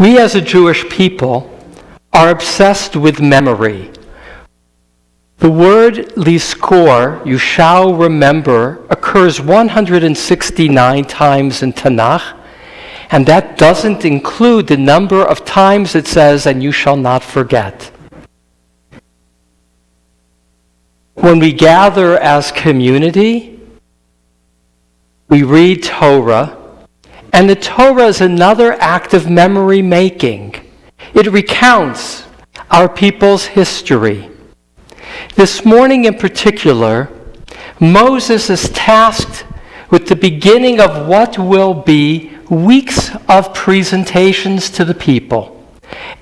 We as a Jewish people are obsessed with memory. The word lizkor, you shall remember, occurs 169 times in Tanakh, and that doesn't include the number of times it says, and you shall not forget. When we gather as community, we read Torah, and the Torah is another act of memory making. It recounts our people's history. This morning in particular, Moses is tasked with the beginning of what will be weeks of presentations to the people.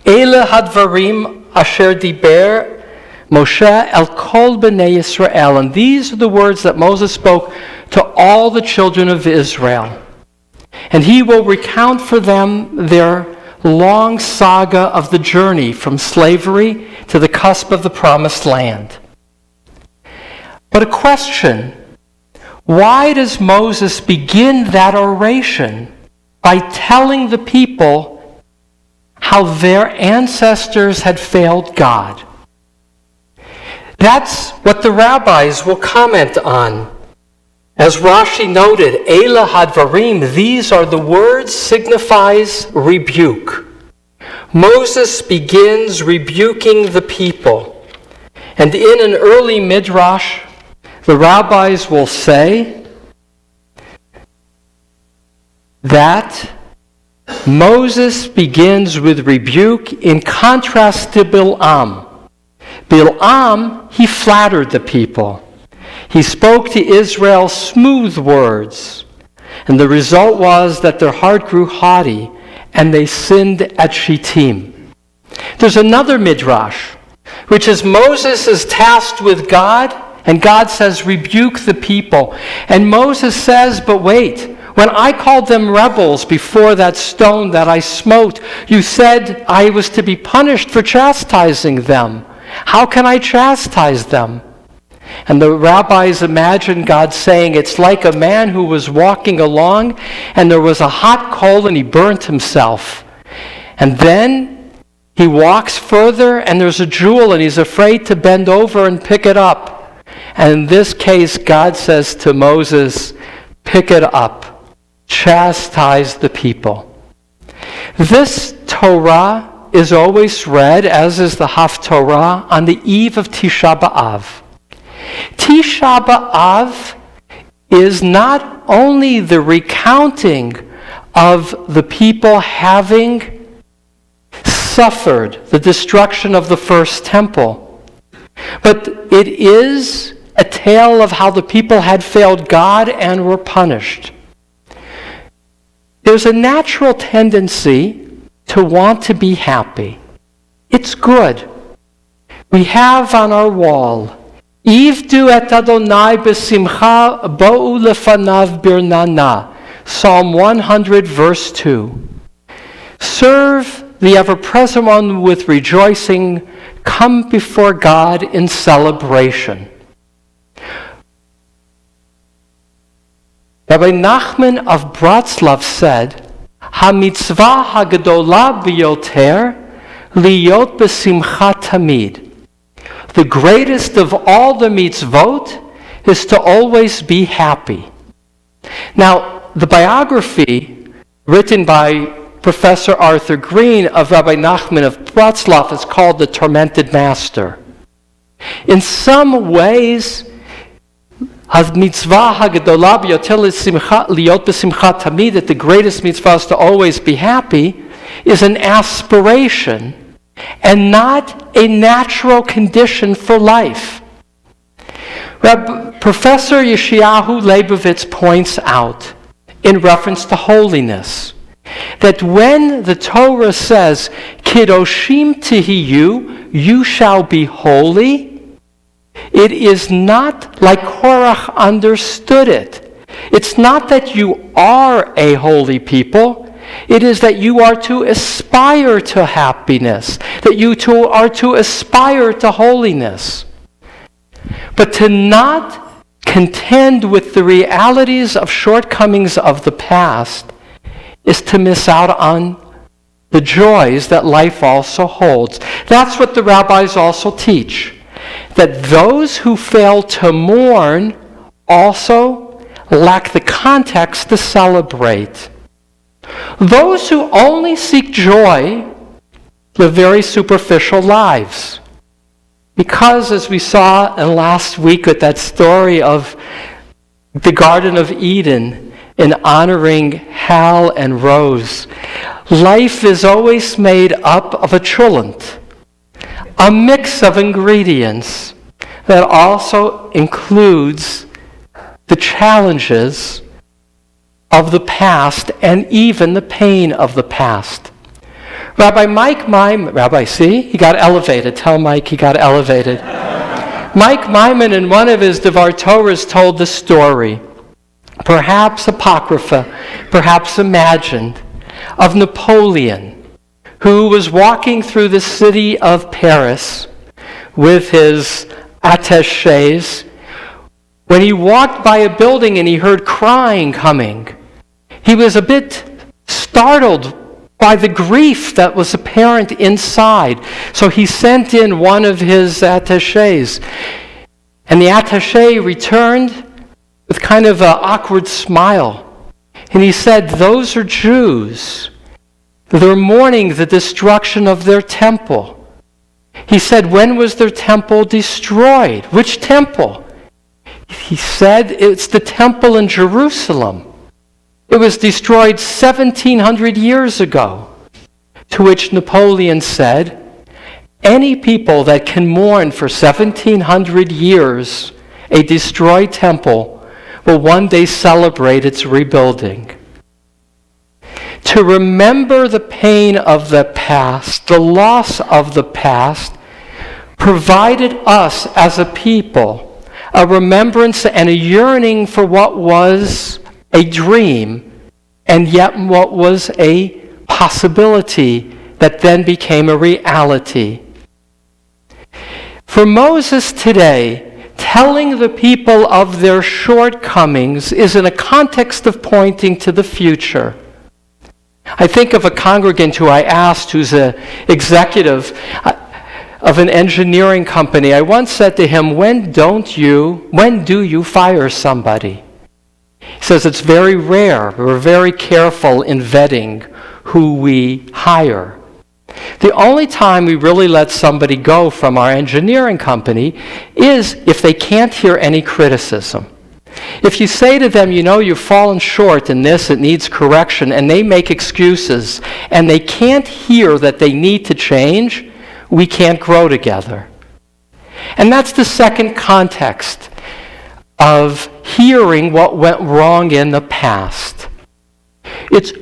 Elie hadvarim asher diber Moshe el kol b'nei Yisrael. And these are the words that Moses spoke to all the children of Israel. And he will recount for them their long saga of the journey from slavery to the cusp of the promised land. But a question, why does Moses begin that oration by telling the people how their ancestors had failed God? That's what the rabbis will comment on. As Rashi noted, Elie hadvarim, these are the words, signifies rebuke. Moses begins rebuking the people. And in an early midrash, the rabbis will say that Moses begins with rebuke in contrast to Bil'am. Bil'am, he flattered the people. He spoke to Israel smooth words. And the result was that their heart grew haughty and they sinned at Shittim. There's another midrash, which is Moses is tasked with God, and God says, rebuke the people. And Moses says, but wait, when I called them rebels before that stone that I smote, you said I was to be punished for chastising them. How can I chastise them? And the rabbis imagine God saying, it's like a man who was walking along and there was a hot coal and he burnt himself. And then he walks further and there's a jewel and he's afraid to bend over and pick it up. And in this case, God says to Moses, pick it up, chastise the people. This Torah is always read, as is the Haftorah, on the eve of Tisha B'Av. Tisha B'Av is not only the recounting of the people having suffered the destruction of the first temple, but it is a tale of how the people had failed God and were punished. There's a natural tendency to want to be happy. It's good. We have on our wall, Ivdu et Adonai b'simcha bo'u lefanav birnana. Psalm 100, verse 2. Serve the ever-present one with rejoicing. Come before God in celebration. Rabbi Nachman of Bratslav said, "Ha-mitzvah ha-gedola biyoter liyot b'simcha tamid." The greatest of all the mitzvot is to always be happy. Now, the biography written by Professor Arthur Green of Rabbi Nachman of Bratslav is called The Tormented Master. In some ways, mitzvah hagdolah biyoter liyot b'simcha tamid, that the greatest mitzvah is to always be happy, is an aspiration and not a natural condition for life. Professor Yeshayahu Leibovitz points out, in reference to holiness, that when the Torah says, Kiddoshim tihiyu, you shall be holy, it is not like Korach understood it. It's not that you are a holy people. It is that you are to aspire to happiness, that you too are to aspire to holiness. But to not contend with the realities of shortcomings of the past is to miss out on the joys that life also holds. That's what the rabbis also teach, that those who fail to mourn also lack the context to celebrate. Those who only seek joy live very superficial lives. Because, as we saw in last week with that story of the Garden of Eden in honoring Hal and Rose, life is always made up of a trillant, a mix of ingredients that also includes the challenges of the past and even the pain of the past. Rabbi, see? He got elevated. Tell Mike he got elevated. Mike Myman, in one of his Devar Torahs, told the story, perhaps apocrypha, perhaps imagined, of Napoleon, who was walking through the city of Paris with his attachés when he walked by a building and he heard crying coming. He was a bit startled by the grief that was apparent inside. So he sent in one of his attachés. And the attaché returned with kind of an awkward smile. And he said, those are Jews. They're mourning the destruction of their temple. He said, when was their temple destroyed? Which temple? He said, it's the temple in Jerusalem. It was destroyed 1,700 years ago. To which Napoleon said, any people that can mourn for 1,700 years a destroyed temple will one day celebrate its rebuilding. To remember the pain of the past, the loss of the past, provided us as a people a remembrance and a yearning for what was a dream, and yet what was a possibility that then became a reality. For Moses today, telling the people of their shortcomings is in a context of pointing to the future. I think of a congregant who I asked, who's an executive of an engineering company. I once said to him, when do you fire somebody? He says it's very rare. We're very careful in vetting who we hire. The only time we really let somebody go from our engineering company is if they can't hear any criticism. If you say to them, you've fallen short in this, it needs correction, and they make excuses, and they can't hear that they need to change, we can't grow together. And that's the second context of hearing what went wrong in the past. It's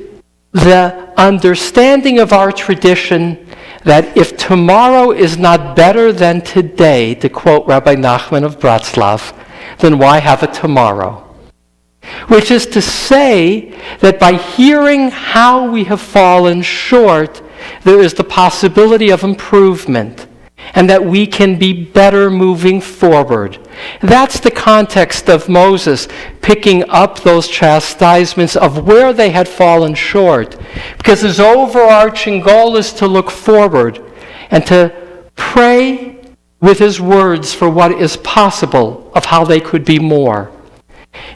the understanding of our tradition that if tomorrow is not better than today, to quote Rabbi Nachman of Bratslav, then why have a tomorrow? Which is to say that by hearing how we have fallen short, there is the possibility of improvement, and that we can be better moving forward. That's the context of Moses picking up those chastisements of where they had fallen short, because his overarching goal is to look forward and to pray with his words for what is possible of how they could be more.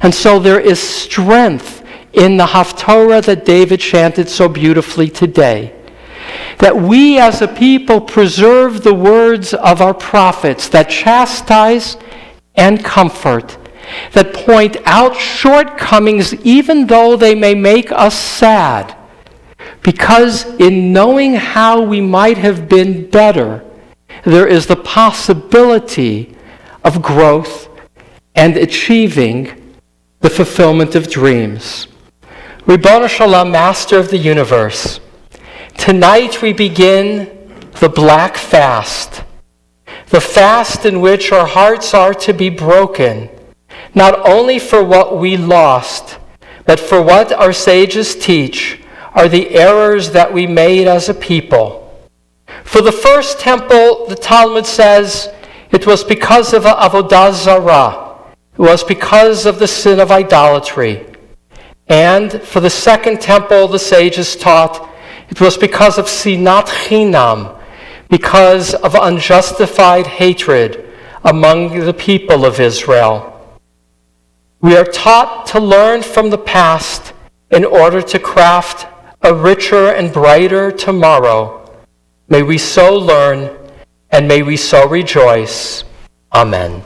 And so there is strength in the Haftorah that David chanted so beautifully today, that we as a people preserve the words of our prophets that chastise and comfort, that point out shortcomings even though they may make us sad, because in knowing how we might have been better, there is the possibility of growth and achieving the fulfillment of dreams. Ribono Shalom, Master of the Universe, tonight we begin the Black Fast, the fast in which our hearts are to be broken, not only for what we lost, but for what our sages teach are the errors that we made as a people. For the first temple, the Talmud says, it was because of Avodah Zarah. It was because of the sin of idolatry. And for the second temple, the sages taught, It was because of sinat chinam, because of unjustified hatred among the people of Israel. We are taught to learn from the past in order to craft a richer and brighter tomorrow. May we so learn, and may we so rejoice. Amen.